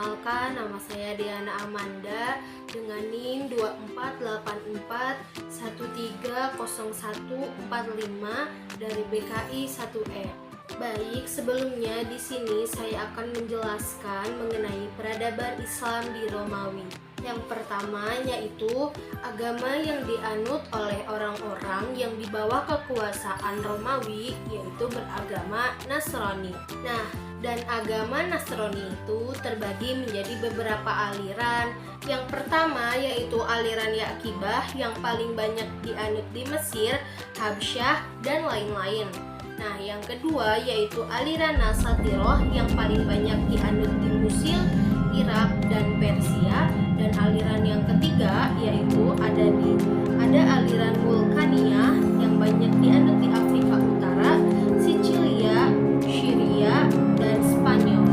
Perkenalkan, nama saya Diana Amanda dengan NIM 2484130145 dari BKI 1E. Baik, sebelumnya di sini saya akan menjelaskan mengenai peradaban Islam di Romawi. Yang pertama yaitu agama yang dianut oleh orang-orang yang di bawah kekuasaan Romawi, yaitu beragama Nasrani. Nah, dan agama Nasrani itu terbagi menjadi beberapa aliran. Yang pertama yaitu aliran Yaqibah yang paling banyak dianut di Mesir, Habsyah, dan lain-lain. Nah, yang kedua yaitu aliran Nasatirah yang paling banyak dianut di Musil, Irak, dan Persia. Dan aliran yang ketiga yaitu ada aliran Vulkania yang banyak dianut di Afrika Utara, Sicilia, Syria, dan Spanyol.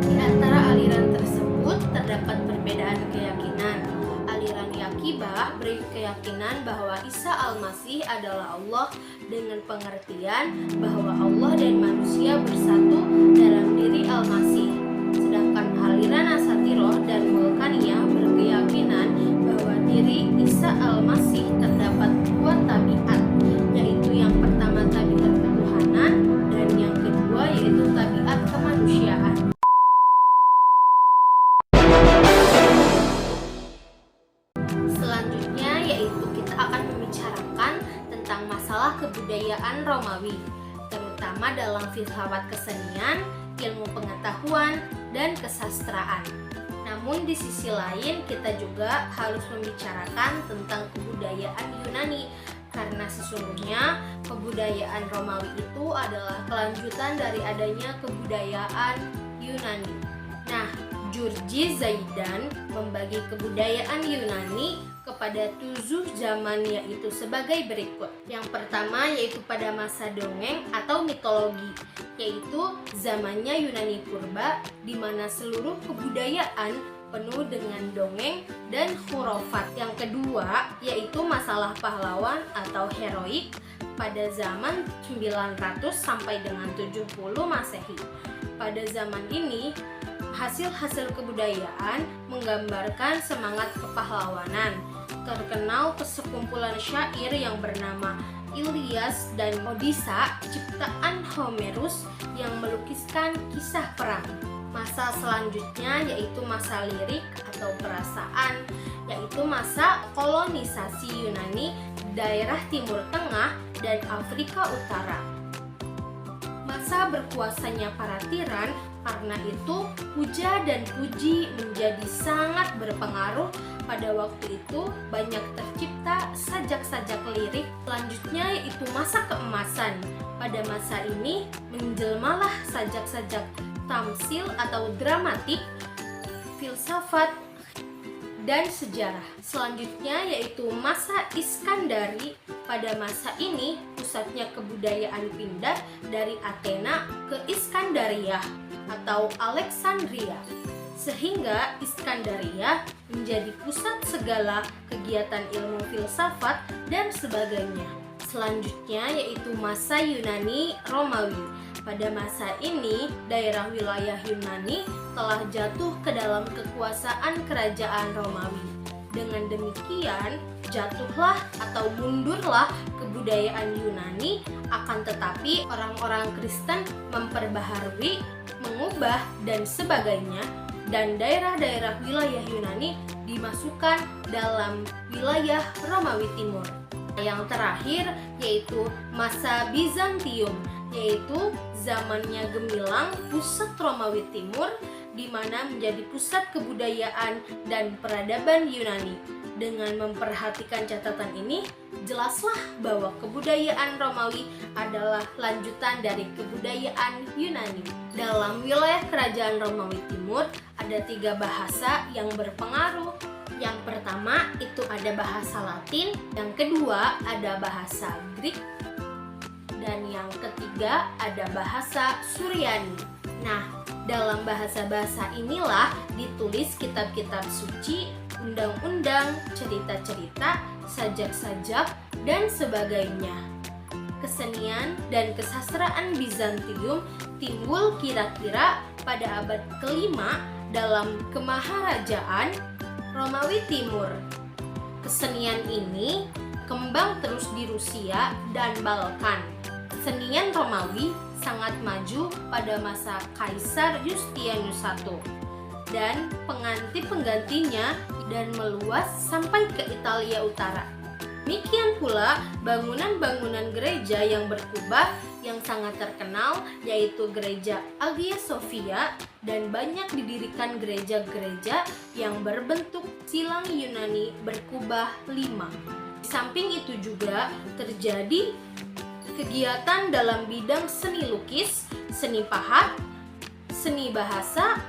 Di antara aliran tersebut terdapat perbedaan keyakinan. Aliran Yaqibah berkeyakinan bahwa Isa Al-Masih adalah Allah dengan pengertian bahwa Allah dan manusia bersatu dalam diri Al-Masih. Sedangkan aliran Nasatirah dan Vulkania berkeyakinan bahwa diri Isa Al-Masih terdapat dua tabiat, yaitu yang pertama tabiat ketuhanan dan yang kedua yaitu tabiat kemanusiaan. Selanjutnya yaitu kita akan membicarakan tentang masalah kebudayaan Romawi, terutama dalam filsafat kesenian, ilmu pengetahuan, dan kesastraan. Namun di sisi lain kita juga harus membicarakan tentang kebudayaan Yunani, karena sesungguhnya kebudayaan Romawi itu adalah kelanjutan dari adanya kebudayaan Yunani. Nah, Jurji Zaidan membagi kebudayaan Yunani kepada 7 zaman, yaitu sebagai berikut. Yang pertama yaitu pada masa dongeng atau mitologi, yaitu zamannya Yunani purba, di mana seluruh kebudayaan penuh dengan dongeng dan khurafat. Yang kedua yaitu masalah pahlawan atau heroik pada zaman 900 sampai dengan 70 Masehi. Pada zaman ini hasil-hasil kebudayaan menggambarkan semangat kepahlawanan. Terkenal sekumpulan syair yang bernama Ilyas dan Odisha, ciptaan Homerus yang melukiskan kisah perang. Masa selanjutnya yaitu masa lirik atau perasaan, yaitu masa kolonisasi Yunani di daerah Timur Tengah dan Afrika Utara. Masa berkuasanya para tiran, karena itu puja dan puji menjadi sangat berpengaruh. Pada waktu itu banyak tercipta sajak-sajak lirik. Selanjutnya yaitu masa keemasan. Pada masa ini menjelmalah sajak-sajak tamsil atau dramatik, filsafat, dan sejarah. Selanjutnya yaitu masa Iskandari. Pada masa ini pusatnya kebudayaan pindah dari Athena ke Iskandaria atau Alexandria, sehingga Iskandaria menjadi pusat segala kegiatan ilmu filsafat dan sebagainya. Selanjutnya yaitu masa Yunani Romawi. Pada masa ini, daerah wilayah Yunani telah jatuh ke dalam kekuasaan kerajaan Romawi. Dengan demikian, jatuhlah atau mundurlah kebudayaan Yunani, akan tetapi orang-orang Kristen memperbaharui, mengubah, dan sebagainya, dan daerah-daerah wilayah Yunani dimasukkan dalam wilayah Romawi Timur. Yang terakhir yaitu masa Bizantium, yaitu zamannya gemilang pusat Romawi Timur, di mana menjadi pusat kebudayaan dan peradaban Yunani. Dengan memperhatikan catatan ini, jelaslah bahwa kebudayaan Romawi adalah lanjutan dari kebudayaan Yunani. Dalam wilayah kerajaan Romawi Timur ada 3 bahasa yang berpengaruh. Yang pertama itu ada bahasa Latin, yang kedua ada bahasa Greek, dan yang ketiga ada bahasa Suryani. Nah, dalam bahasa-bahasa inilah ditulis kitab-kitab suci, undang-undang, cerita-cerita, sajak-sajak, dan sebagainya. Kesenian dan kesastraan Bizantium timbul kira-kira pada abad ke-5 dalam kemaharajaan Romawi Timur. Kesenian ini kembang terus di Rusia dan Balkan. Kesenian Romawi sangat maju pada masa Kaisar Yustianus I dan pengganti-penggantinya dan meluas sampai ke Italia Utara. Demikian pula bangunan-bangunan gereja yang berkubah yang sangat terkenal, yaitu gereja Hagia Sophia, dan banyak didirikan gereja-gereja yang berbentuk silang Yunani berkubah 5. Di samping itu juga terjadi kegiatan dalam bidang seni lukis, seni pahat, seni bahasa,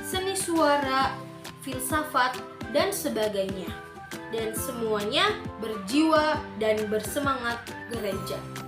seni suara, filsafat, dan sebagainya. Dan semuanya berjiwa dan bersemangat gereja.